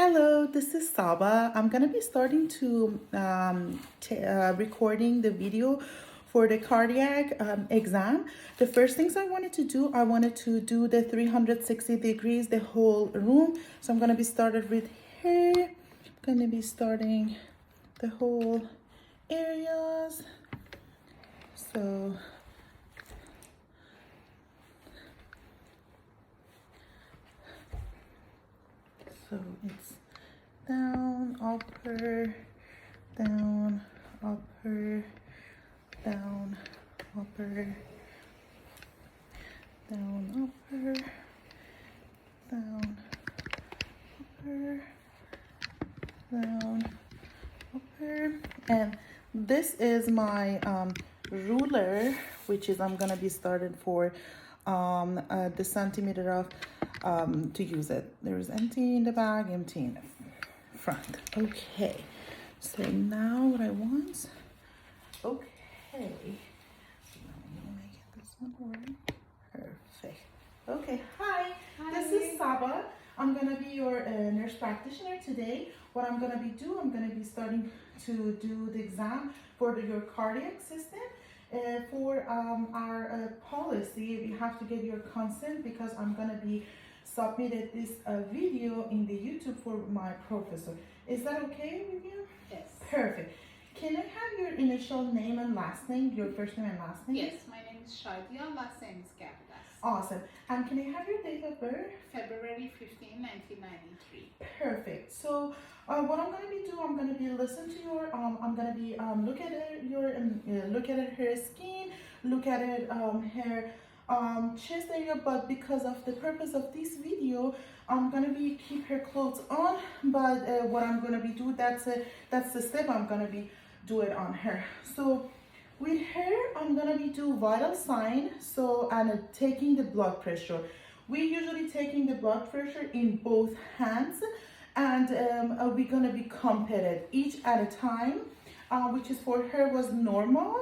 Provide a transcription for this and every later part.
Hello, this is Saba. I'm gonna be starting to recording the video for the cardiac exam. The first things I wanted to do, I wanted to do the 360 degrees, the whole room. So I'm gonna be started with here. I'm gonna be starting the whole areas. So it's down, upper, down, upper, down, upper, down, upper, down, upper, down, upper. And this is my ruler, which is I'm gonna be started for the centimeter of to use it. There's empty in the back, empty in the front. Okay, so now what I want, okay, let me make this one work. Perfect. Okay, hi, this is Saba. I'm gonna be your nurse practitioner today. What I'm gonna be starting to do the exam for your cardiac system. For our policy, we have to get your consent because I'm gonna be submitted this video in the YouTube for my professor. Is that okay with you? Yes. Perfect. Can I have your initial name and last name, your first name and last name? Yes, my name is Shadia, last name is Gavdas. Awesome. And can I have your date of birth? February 15, 1993. Perfect. So what I'm gonna be doing, I'm gonna be listen to your I'm gonna be look at her skin, look at it her chest area, but because of the purpose of this video, I'm gonna be keep her clothes on. But what I'm gonna be do, that's the step I'm gonna be do it on her. So with her, I'm gonna be do vital sign. So and taking the blood pressure. We usually taking the blood pressure in both hands, and we're gonna be compared each at a time, which is for her was normal,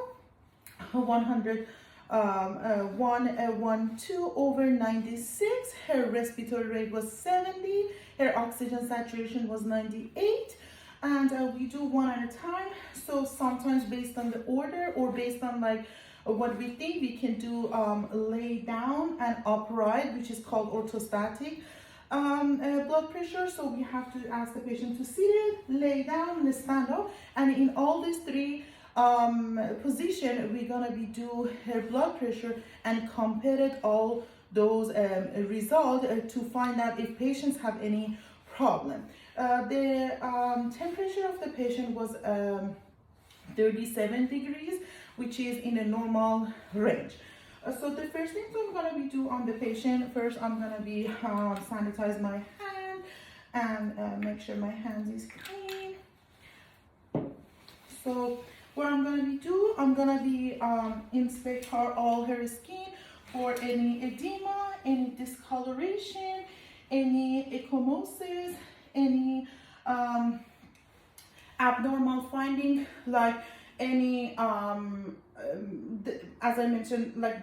100. 112 over 96. Her respiratory rate was 70. Her oxygen saturation was 98. And we do one at a time. So sometimes based on the order or based on like what we think, we can do lay down and upright, which is called orthostatic blood pressure. So we have to ask the patient to sit it, lay down, and stand up. And in all these three position, we're gonna be do her blood pressure and compare it all those results to find out if patients have any problem. The temperature of the patient was 37 degrees, which is in a normal range. So the first thing I'm gonna be do on the patient, first I'm gonna be sanitize my hand and make sure my hands is clean. So what I'm gonna be do, I'm gonna be inspect all her skin for any edema, any discoloration, any ecchymosis, any abnormal finding, like any as I mentioned, like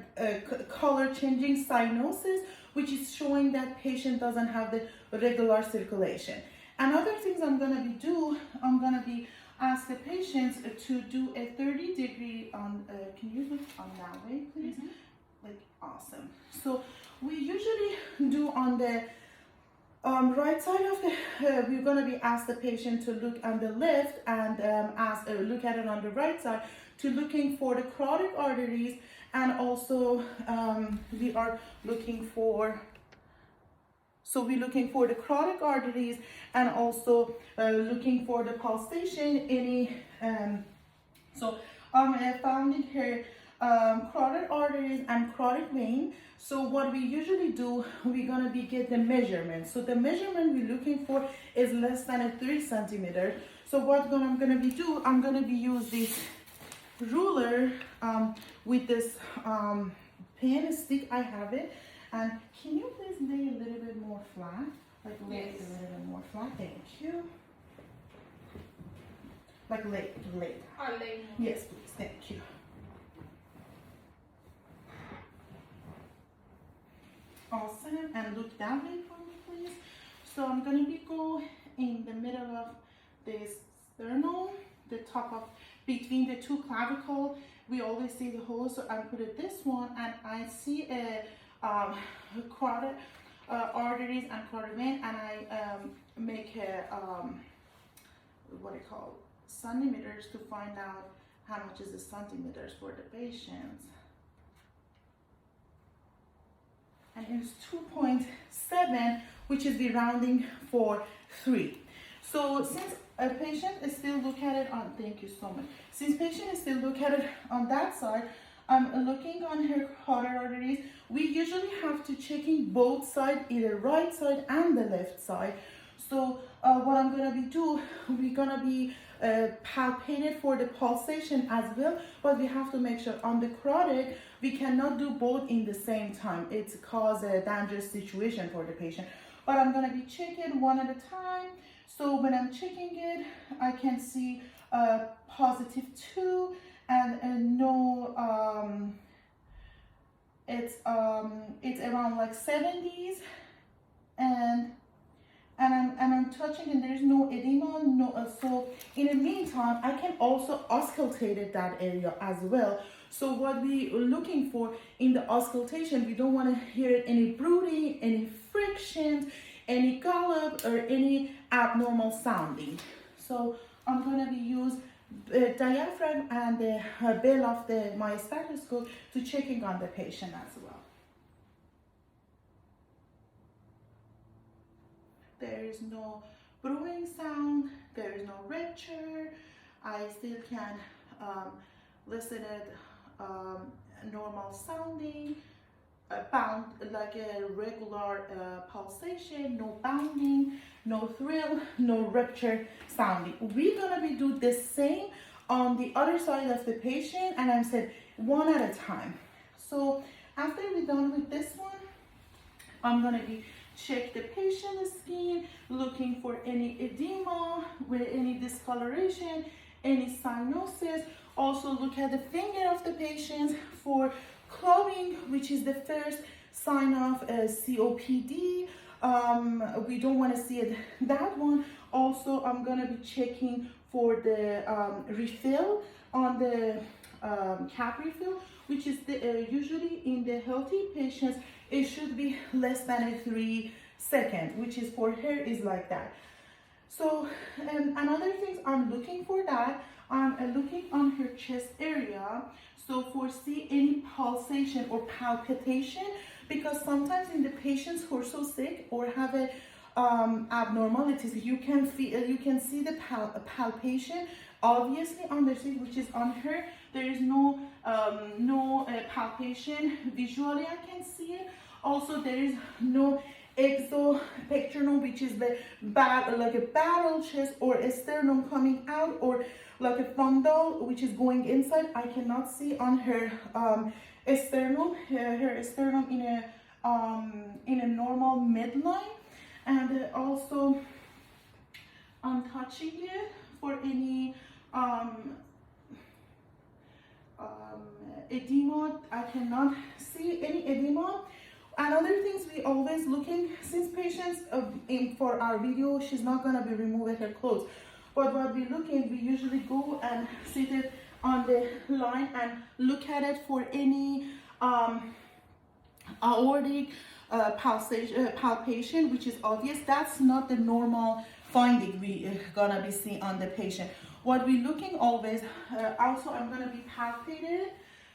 color changing cyanosis, which is showing that patient doesn't have the regular circulation. And other things I'm gonna be do, I'm gonna be ask the patients to do a 30-degree on, can you look on that way, please? Like, awesome. So we usually do on the right side of the, we're gonna be ask the patient to look on the left and look at it on the right side to looking for the carotid arteries, and also we are looking for, so we're looking for the carotid arteries and also looking for the pulsation, any, so found in her carotid arteries and carotid vein. So what we usually do, we're gonna be get the measurement. So the measurement we're looking for is less than a 3 centimeter. So what I'm gonna be do, I'm gonna be use this ruler with this pen stick, I have it. And can you please lay a little bit more flat? Like lay it a little bit more flat, thank you. Like lay. I'll lay more. Yes, please, thank you. Awesome, and look down there for me, please. So I'm gonna be go in this sternum, the top of between the two clavicle. We always see the hole, so I put it this one, and I see a carotid arteries and carotid vein, and I make a what I call centimeters to find out how much is the centimeters for the patients. And here's 2.7, which is the rounding for 3. So since a patient is still look at it on, thank you so much. Since patient is still look at it on that side, I'm looking on her carotid arteries. We usually have to check in both sides, either right side and the left side. So what I'm gonna be do, we're gonna be palpated for the pulsation as well, but we have to make sure on the carotid we cannot do both in the same time. It's cause a dangerous situation for the patient. But I'm gonna be checking one at a time. So when I'm checking it, I can see positive 2 and no. It's around like 70s, and I'm touching and there's no edema, so in the meantime I can also auscultate that area as well. So what we are looking for in the auscultation, we don't want to hear any brooding, any frictions, any gallop, or any abnormal sounding. So I'm going to be use the diaphragm and the bell of my stethoscope to checking on the patient as well. There is no brewing sound, there is no rupture. I still can listen at normal sounding, bound like a regular pulsation, no bounding, no thrill, no rupture sounding. We're gonna be do the same on the other side of the patient, and I'm said one at a time. So after we're done with this one, I'm gonna be check the patient's skin, looking for any edema, with any discoloration, any cyanosis. Also look at the finger of the patient for clubbing, which is the first sign of COPD. We don't want to see it, that one. Also, I'm gonna be checking for the refill on the cap refill, which is usually in the healthy patients, it should be less than a 3 seconds, which is for her is like that. So another thing I'm looking for that, I'm looking on her chest area, so for see any pulsation or palpitation, because sometimes in the patients who are so sick or have a abnormalities, you can feel, you can see the palpation obviously on the seat, which is on her. There is no palpation visually, I can see it. Also, there is no exopectrinum, which is the like a barrel chest, or a sternum coming out, or like a fundal, which is going inside. I cannot see on her sternum, her sternum in a normal midline. And also, I'm touching it for any edema. I cannot see any edema. Another things we always looking, since patients for our video, she's not gonna be removing her clothes, but what we looking, we usually go and sit it on the line and look at it for any aortic palpation, which is obvious. That's not the normal finding we gonna be seeing on the patient. What we looking always, also I'm gonna be palpated.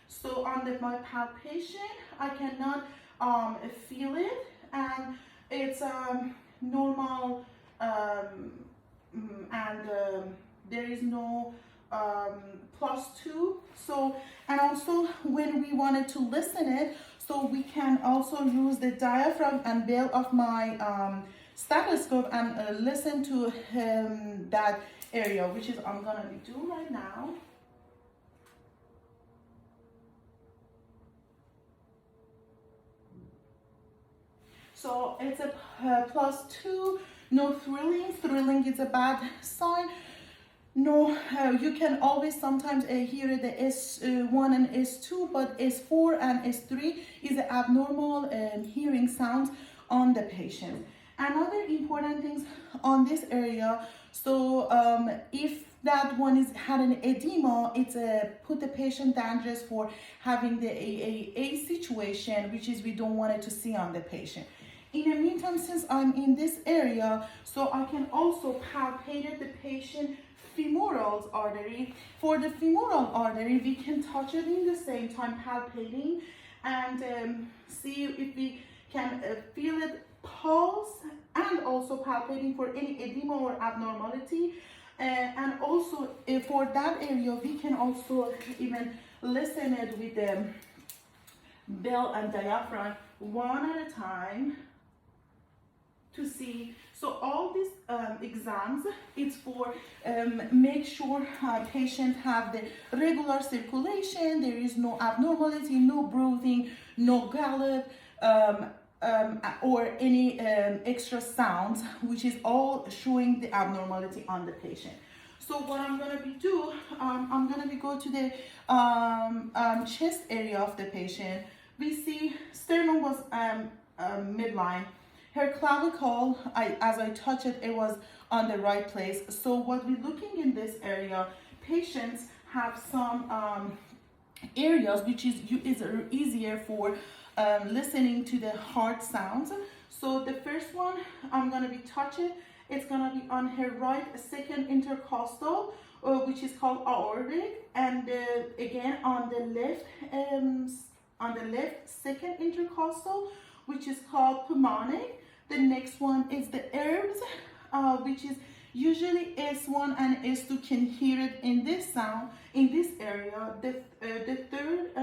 So on my palpation, I cannot feel it, and it's normal, and there is no +2. So, and also when we wanted to listen it, so we can also use the diaphragm and bell of my stethoscope and listen to that area, which is I'm gonna be doing right now. So it's a +2, no thrilling. Thrilling is a bad sign. No, you can always sometimes hear the S1 and S2, but S4 and S3 is the abnormal hearing sounds on the patient. Another important things on this area, So if that one is had an edema, it's put the patient dangerous for having the a situation, which is we don't want it to see on the patient. In the meantime, since I'm in this area, so I can also palpate the patient femoral artery. For the femoral artery, we can touch it in the same time palpating and see if we can feel it pulse, and also palpating for any edema or abnormality. And also for that area, we can also even listen it with the bell and diaphragm one at a time to see. So all these exams, it's for make sure patient have the regular circulation, there is no abnormality, no bruising, no gallop, or any extra sounds, which is all showing the abnormality on the patient. So what I'm gonna be do, I'm gonna be go to the chest area of the patient. We see sternum was midline. Her clavicle, as I touch it, it was on the right place. So what we're looking in this area, patients have some areas which is easier for listening to the heart sounds. So the first one, I'm gonna be touch it. It's gonna be on her right second intercostal, which is called aortic, and again on the left second intercostal, which is called pulmonic. The next one is the herbs, which is usually S1 and S2 can hear it in this sound, in this area. The third,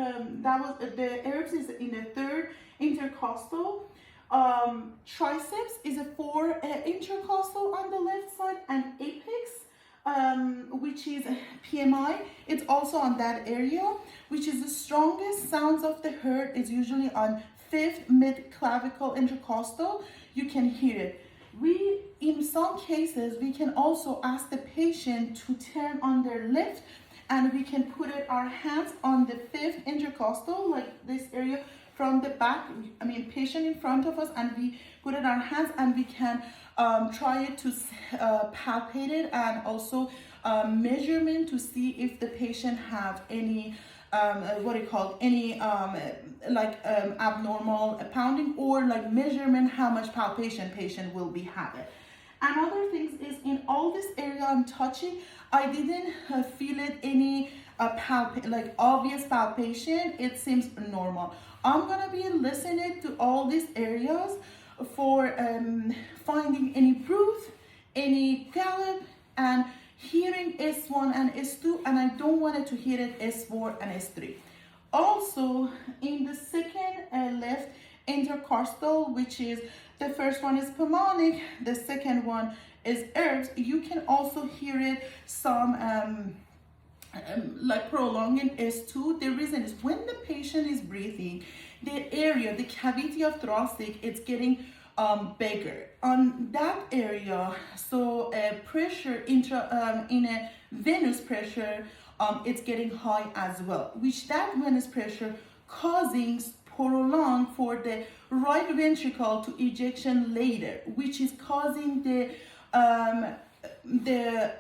that was the herbs is in the third intercostal. Triceps is a 4 intercostal on the left side, and apex, which is PMI, it's also on that area, which is the strongest sounds of the heart is usually on 5th mid clavicle intercostal. You can hear it. We, in some cases, we can also ask the patient to turn on their left, and we can put our hands on the 5th intercostal, like this area from the back. I mean, patient in front of us, and we put it our hands, and we can try it to palpate it, and also measurement to see if the patient have any abnormal pounding, or like measurement how much palpation patient will be having. Another thing is, in all this area I'm touching, I didn't feel it any obvious palpation. It seems normal. I'm gonna be listening to all these areas for finding any bruise, any gallop, and hearing S1 and S2, and I don't want it to hear it S4 and S3. Also, in the second left intercostal, which is the first one is pulmonic, the second one is herbs, you can also hear it some like prolonging S2. The reason is when the patient is breathing, the area, the cavity of thoracic, it's getting bigger on that area. So pressure in a venous pressure, it's getting high as well, which that venous pressure causing prolong for the right ventricle to ejection later, which is causing the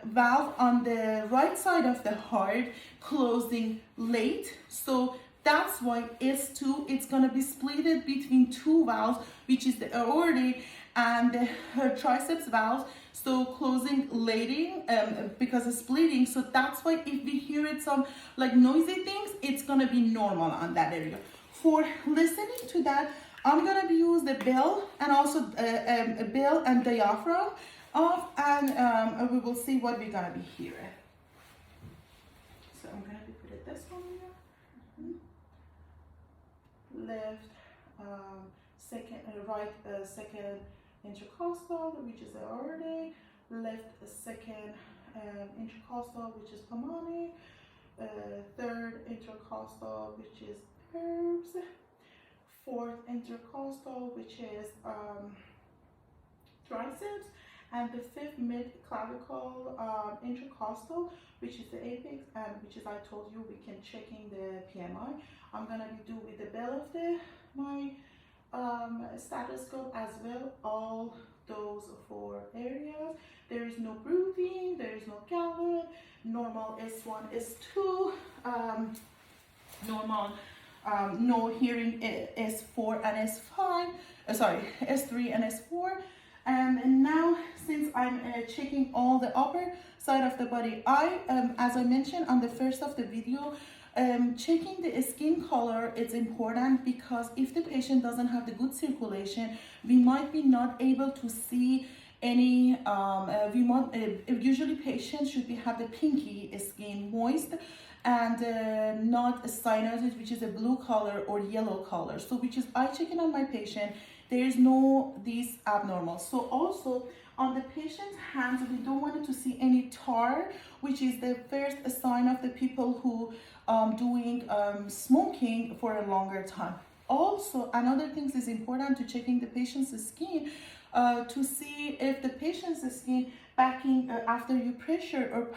valve on the right side of the heart closing late. So that's why S2, it's gonna be splitted between two valves, which is the aortic and her triceps valves. So closing late because of splitting. So that's why if we hear it some like noisy things, it's gonna be normal on that area. For listening to that, I'm gonna be use the bell and also a bell and diaphragm off, and we will see what we're gonna be hearing. So I'm gonna be put it this one here. Left, right second intercostal, which is aortic. Left second intercostal, which is pulmonic. Third intercostal, which is herbs. Fourth intercostal, which is triceps. And the fifth mid clavicle intercostal, which is the apex, and which is, I told you, we can checking the PMI. I'm gonna be do with the bell of my stethoscope as well, all those 4 areas. There is no bruising, there is no gallop, normal S1, S2, normal, no hearing S4 and S5, sorry, S3 and S4. And now, since I'm checking all the upper side of the body, as I mentioned on the first of the video, checking the skin color is important, because if the patient doesn't have the good circulation, we might be not able to see any, usually patients should have the pinky skin, moist, and not cyanosis, which is a blue color or yellow color. So which is, I checking on my patient, there is no these abnormal. So also on the patient's hands, we don't want to see any tar, which is the first sign of the people who doing smoking for a longer time. Also, another thing is important to checking the patient's skin to see if the patient's skin backing after you pressure or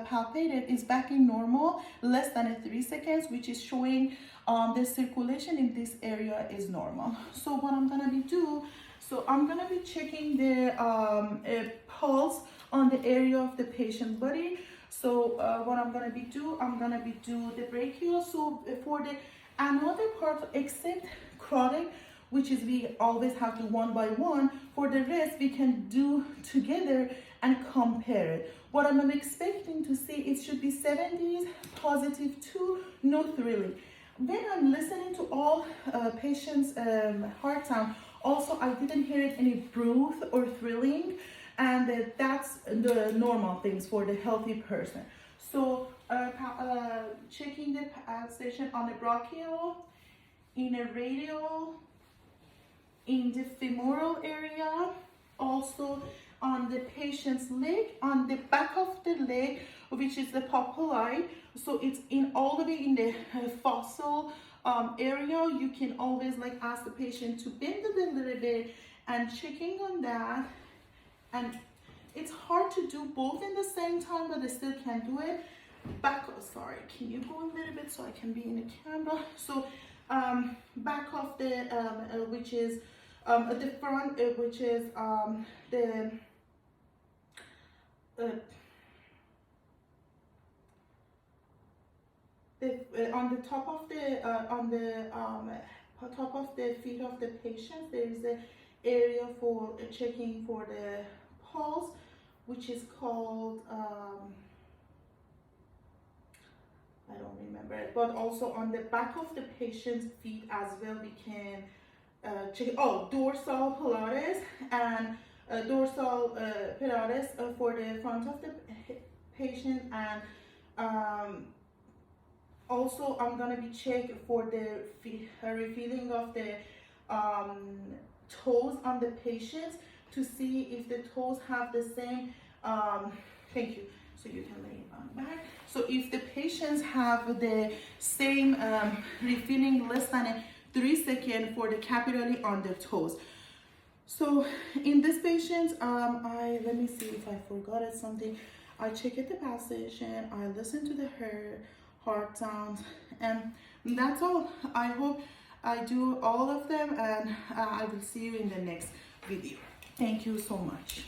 palpate it is backing normal, less than 3 seconds, which is showing the circulation in this area is normal. So what I'm gonna I'm gonna be checking the pulse on the area of the patient body. So what I'm gonna be do the brachial. So for the another part, except chronic, which is we always have to one by one, for the rest we can do together and compare it. What I'm expecting to see, it should be 70s, +2, no thrilling. When I'm listening to all patients' heart sound, also I didn't hear any bruise or thrilling, and that's the normal things for the healthy person. So checking the pulsation on the brachial, in a radial, in the femoral area, also on the patient's leg, on the back of the leg, which is the papilla. So it's in all the way in the fossil area. You can always like ask the patient to bend it a little bit and checking on that. And it's hard to do both in the same time, but I still can do it. Back, sorry, can you go a little bit so I can be in the camera? So back of the which is the front, which is the on the top of the top of the feet of the patient, there is an area for checking for the pulse, which is called I don't remember it, but also on the back of the patient's feet as well, we can check dorsal pilates and dorsal pilates for the front of the patient, and also I'm gonna be check for the refilling of the toes on the patients to see if the toes have the same thank you, so you can lay it on back. So if the patients have the same refilling less than 3 seconds for the capillary on the toes. So in this patient, let me see if I forgot something. I check the pulsation, I listen to the heart sounds, and that's all. I hope I do all of them, and I will see you in the next video. Thank you so much.